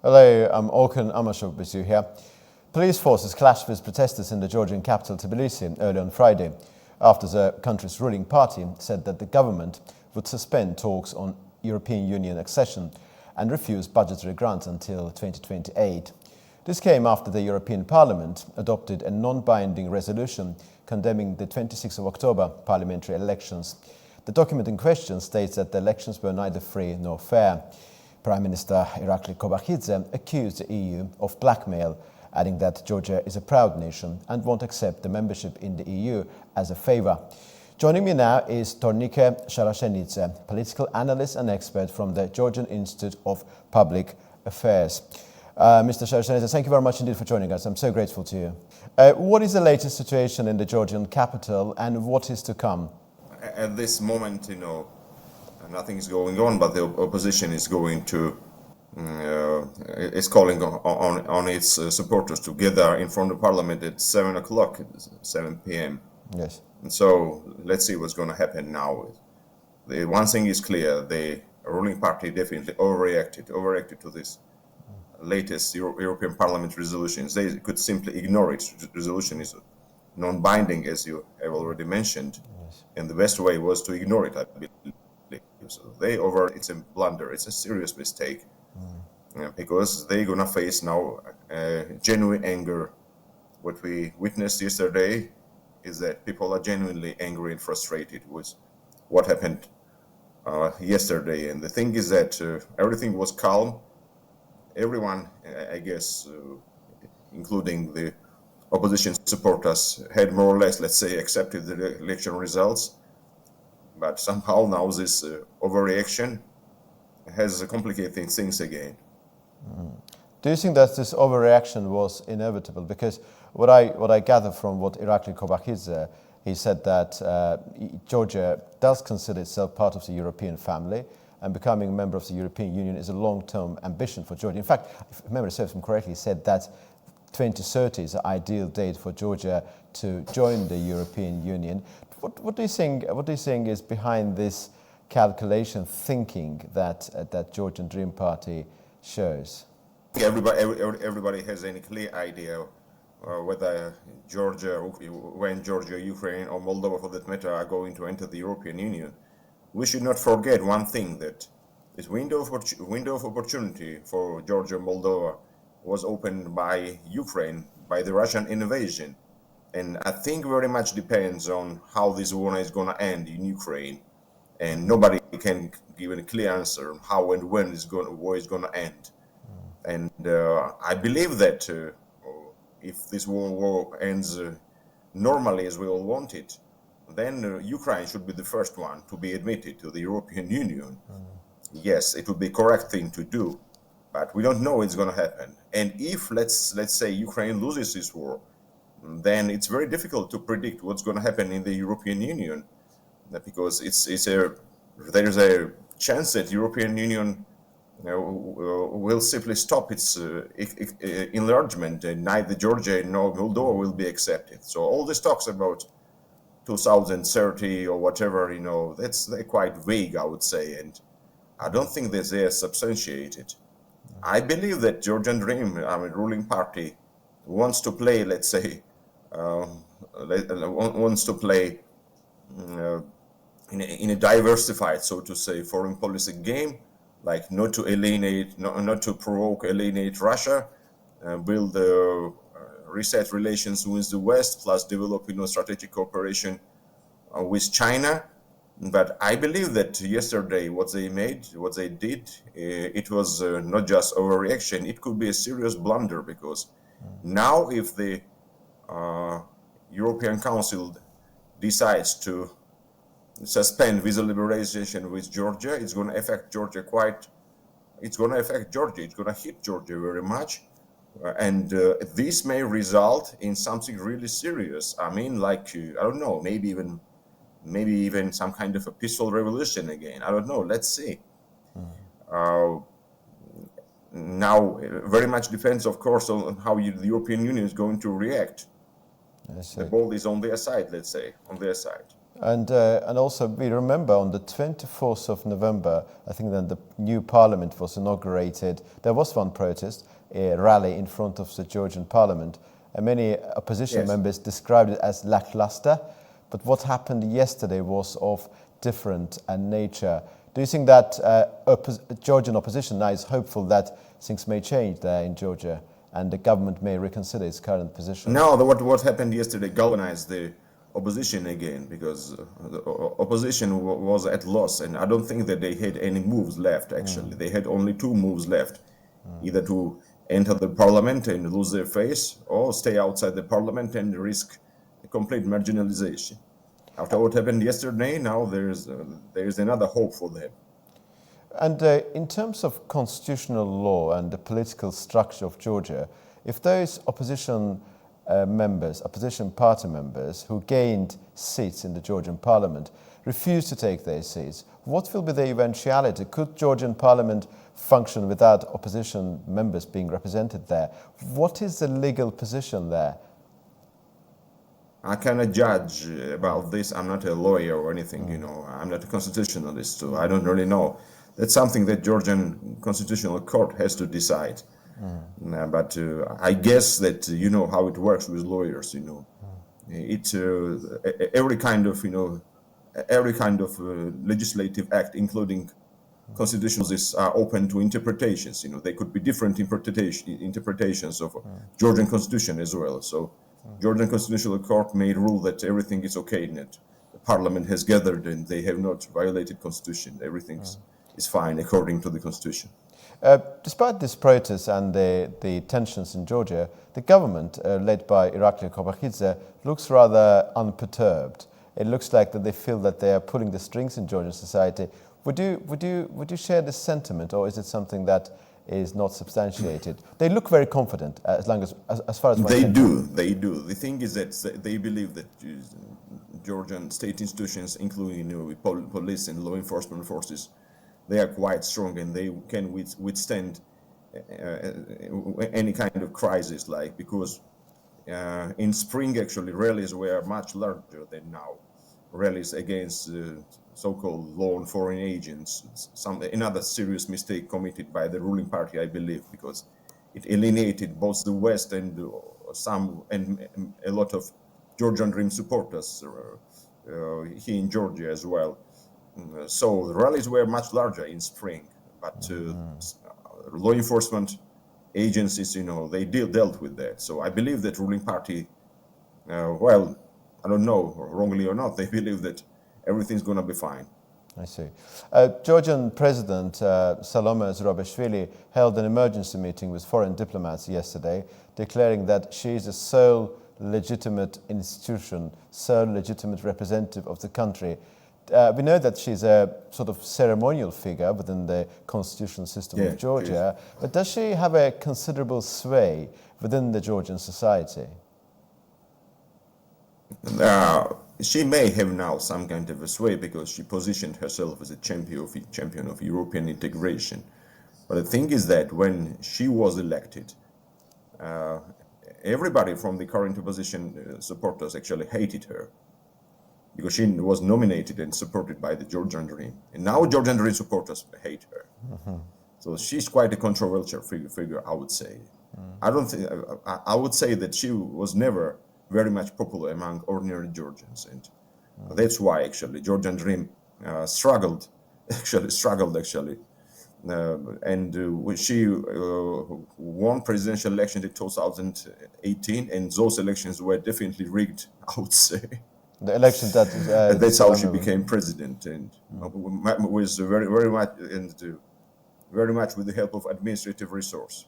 Hello, I'm Orkun Amashogbisu here. Police forces clashed with protesters in the Georgian capital Tbilisi early on Friday after the country's ruling party said that the government would suspend talks on European Union accession and refuse budgetary grants until 2028. This came after the European Parliament adopted a non-binding resolution condemning the 26th of October Parliamentary Elections. The document in question states that the elections were neither free nor fair. Prime Minister Irakli Kobakhidze accused the EU of blackmail, adding that Georgia is a proud nation and won't accept the membership in the EU as a favor. Joining me now is Tornike Sharashenidze, political analyst and expert from the Georgian Institute of Public Affairs. Mr. Sharashenidze, thank you very much indeed for joining us. I'm so grateful to you. What is the latest situation in the Georgian capital and what is to come? At this moment, nothing is going on, but the opposition is going to is calling on its supporters to gather in front of parliament at 7 o'clock, 7 p.m. Yes. And so let's see what's going to happen now. The one thing is clear: the ruling party definitely overreacted to this latest European Parliament resolutions. They could simply ignore it. The resolution is non-binding, as you have already mentioned, yes. And the best way was to ignore it, I believe. So it's a blunder, it's a serious mistake, because they're gonna face now genuine anger. What we witnessed yesterday is that people are genuinely angry and frustrated with what happened yesterday. And the thing is that everything was calm. Everyone, I guess, including the opposition supporters, had more or less, let's say, accepted the election results. But somehow now this overreaction has complicated things again. Do you think that this overreaction was inevitable? Because what I gather from what Irakli Kobakhidze, he said that Georgia does consider itself part of the European family, and becoming a member of the European Union is a long-term ambition for Georgia. In fact, if memory serves him correctly, he said that 2030 is the ideal date for Georgia to join the European Union. What do you think is behind this calculation thinking that Georgian Dream Party shows? Everybody has any clear idea whether when Georgia, Ukraine, or Moldova, for that matter, are going to enter the European Union. We should not forget one thing: that this window of opportunity for Georgia, Moldova, was opened by Ukraine, by the Russian invasion. And I think very much depends on how this war is going to end in Ukraine. And nobody can give a clear answer on how and when war is going to end. And I believe that if this war ends normally as we all want it, then Ukraine should be the first one to be admitted to the European Union. Yes, it would be a correct thing to do, but we don't know it's going to happen. And if, let's say, Ukraine loses this war, then it's very difficult to predict what's going to happen in the European Union, because there is a chance that European Union will simply stop its enlargement, and neither Georgia nor Moldova will be accepted. So all these talks about 2030 or whatever, they're quite vague, I would say, and I don't think that they are substantiated. I believe that Georgian Dream, ruling party, wants to play, let's say, in a diversified, so to say, foreign policy game, like not to alienate Russia, build reset relations with the West, plus develop strategic cooperation with China. But I believe that yesterday what they did, it was not just overreaction. It could be a serious blunder, because now if the European Council decides to suspend visa liberalization with Georgia, it's going to affect Georgia It's going to hit Georgia very much. And this may result in something really serious. I mean, like, I don't know, maybe even some kind of a peaceful revolution again. I don't know. Let's see. Now, very much depends, of course, on how the European Union is going to react. The ball is on their side, let's say, on their side. And also we remember on the 24th of November, I think then the new parliament was inaugurated. There was one protest, a rally in front of the Georgian parliament, and many opposition members described it as lackluster. But what happened yesterday was of different nature. Do you think that Georgian opposition now is hopeful that things may change there in Georgia and the government may reconsider its current position? No, what happened yesterday galvanized the opposition again, because the opposition was at loss, and I don't think that they had any moves left, actually. They had only two moves left, either to enter the parliament and lose their face, or stay outside the parliament and risk a complete marginalization. After what happened yesterday, now there is another hope for them. And in terms of constitutional law and the political structure of Georgia, if those opposition party members who gained seats in the Georgian parliament refuse to take their seats, what will be the eventuality? Could Georgian parliament function without opposition members being represented there? What is the legal position there? I cannot judge about this. I'm not a lawyer or anything, I'm not a constitutionalist, so I don't really know. That's something that Georgian Constitutional Court has to decide. But I guess that you know how it works with lawyers. Every kind of legislative act, including constitutions, are open to interpretations. They could be different interpretations of Georgian constitution as well. So Georgian Constitutional Court may rule that everything is okay in it. The parliament has gathered and they have not violated constitution. Everything is fine according to the constitution. Despite this protest and the tensions in Georgia, the government, led by Irakli Kobakhidze, looks rather unperturbed. It looks like that they feel that they are pulling the strings in Georgian society. Would you share this sentiment, or is it something that is not substantiated? They look very confident, as far as they do. The thing is that they believe that Georgian state institutions, including police and law enforcement forces, they are quite strong and they can withstand any kind of crisis, because in spring actually rallies were much larger than now. Rallies against so-called law and foreign agents, another serious mistake committed by the ruling party, I believe, because it alienated both the West and a lot of Georgian Dream supporters here in Georgia as well. So the rallies were much larger in spring, but law enforcement agencies, they dealt with that. So I believe that ruling party, I don't know, wrongly or not, they believe that everything's going to be fine. I see. Georgian President Salome Zurabishvili held an emergency meeting with foreign diplomats yesterday, declaring that she is the sole legitimate institution, sole legitimate representative of the country. We know that she's a sort of ceremonial figure within the constitutional system of Georgia, but does she have a considerable sway within the Georgian society? She may have now some kind of a sway because she positioned herself as a champion of European integration. But the thing is that when she was elected, everybody from the current opposition supporters actually hated her, because she was nominated and supported by the Georgian Dream. And now Georgian Dream supporters hate her. So she's quite a controversial figure, I would say. I would say that she was never very much popular among ordinary Georgians. And that's why actually Georgian Dream struggled. And she won presidential elections in 2018, and those elections were definitely rigged, I would say. The election that that's how she became president, and with very much with the help of administrative resource.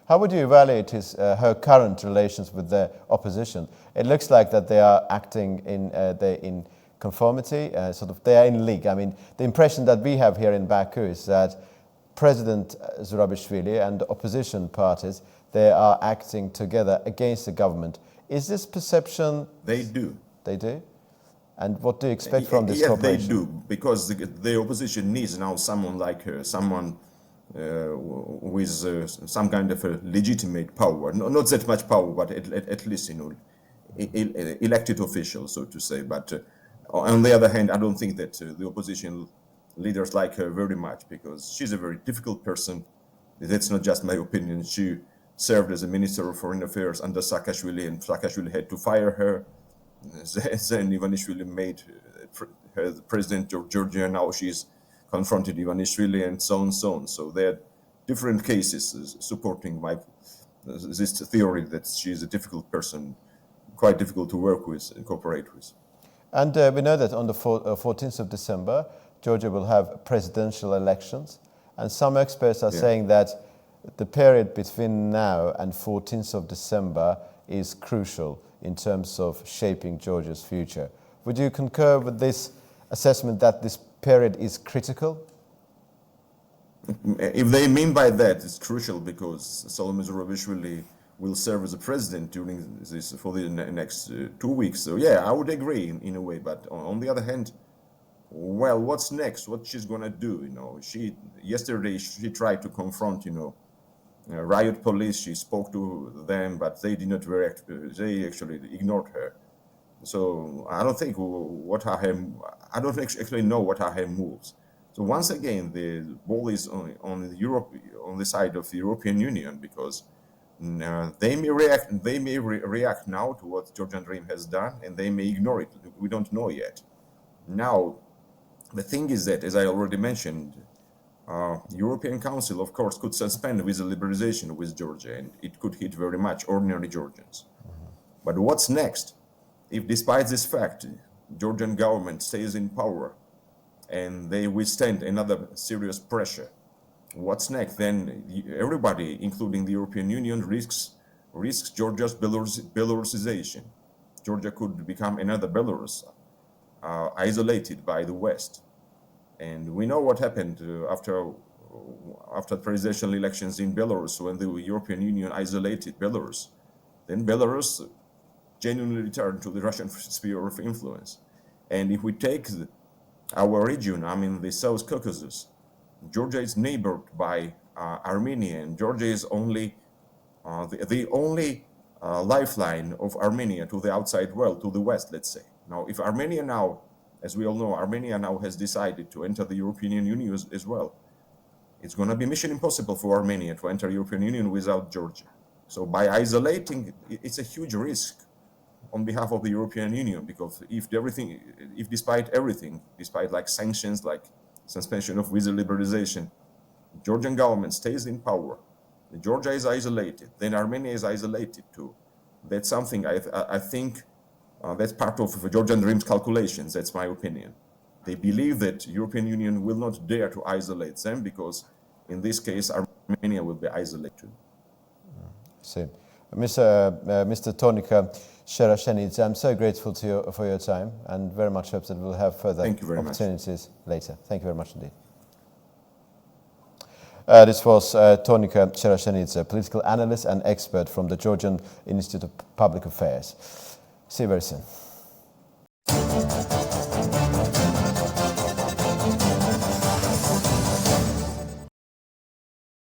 How would you evaluate her current relations with the opposition? It looks like that they are acting in conformity, they are in league. I mean, the impression that we have here in Baku is that President Zurabishvili and the opposition parties, they are acting together against the government. Is this perception? They do. They do? And what do you expect from this cooperation? They do, because the opposition needs now someone like her, someone with some kind of a legitimate power. Not that much power, but at least, elected official, so to say. But On the other hand, I don't think that the opposition leaders like her very much, because she's a very difficult person. That's not just my opinion. She served as a Minister of Foreign Affairs under Saakashvili, and Saakashvili had to fire her. Then Ivanishvili made her the president of Georgia. Now she's confronted Ivanishvili, and so on and so on. So there are different cases supporting this theory that she's a difficult person, quite difficult to work with and cooperate with. And we know that on the 14th of December, Georgia will have presidential elections. And some experts are saying that the period between now and 14th of December is crucial in terms of shaping Georgia's future. Would you concur with this assessment that this period is critical? If they mean by that, it's crucial because Solomon Zurabishvili will serve as a president during this for the next 2 weeks. So yeah, I would agree in a way. But on the other hand, well, what's next? What she's gonna do? Yesterday she tried to confront, riot police. She spoke to them, but they did not react. They actually ignored her. So I don't think I don't actually know what are her moves. So once again, the ball is on Europe, on the side of the European Union, because they may react now to what Georgian Dream has done, and they may ignore it. We don't know yet. Now, the thing is that, as I already mentioned, European Council, of course, could suspend visa liberalization with Georgia, and it could hit very much ordinary Georgians. But what's next? If, despite this fact, Georgian government stays in power and they withstand another serious pressure, what's next? Then everybody, including the European Union, risks Georgia's Belarusization. Georgia could become another Belarus, isolated by the West. And we know what happened after presidential elections in Belarus, when the European Union isolated Belarus. Then Belarus genuinely returned to the Russian sphere of influence. And if we take our region, the South Caucasus, Georgia is neighbored by Armenia, and Georgia is only the only lifeline of Armenia to the outside world, to the West, let's say. Now, if Armenia now, as we all know, Armenia now has decided to enter the European Union as well, it's going to be mission impossible for Armenia to enter the European Union without Georgia. So by isolating, it's a huge risk on behalf of the European Union, because if despite everything, despite like sanctions, like suspension of visa liberalization, Georgian government stays in power, Georgia is isolated, then Armenia is isolated too. That's something I think that's part of Georgian Dream's calculations. That's my opinion. They believe that European Union will not dare to isolate them, because in this case Armenia will be isolated. See, Mr. Tonika Sherashenidze, I'm so grateful to you for your time, and very much hope that we'll have further opportunities later. Thank you very much indeed. This was Tonika Sherashenidze, political analyst and expert from the Georgian Institute of Public Affairs. See you very soon.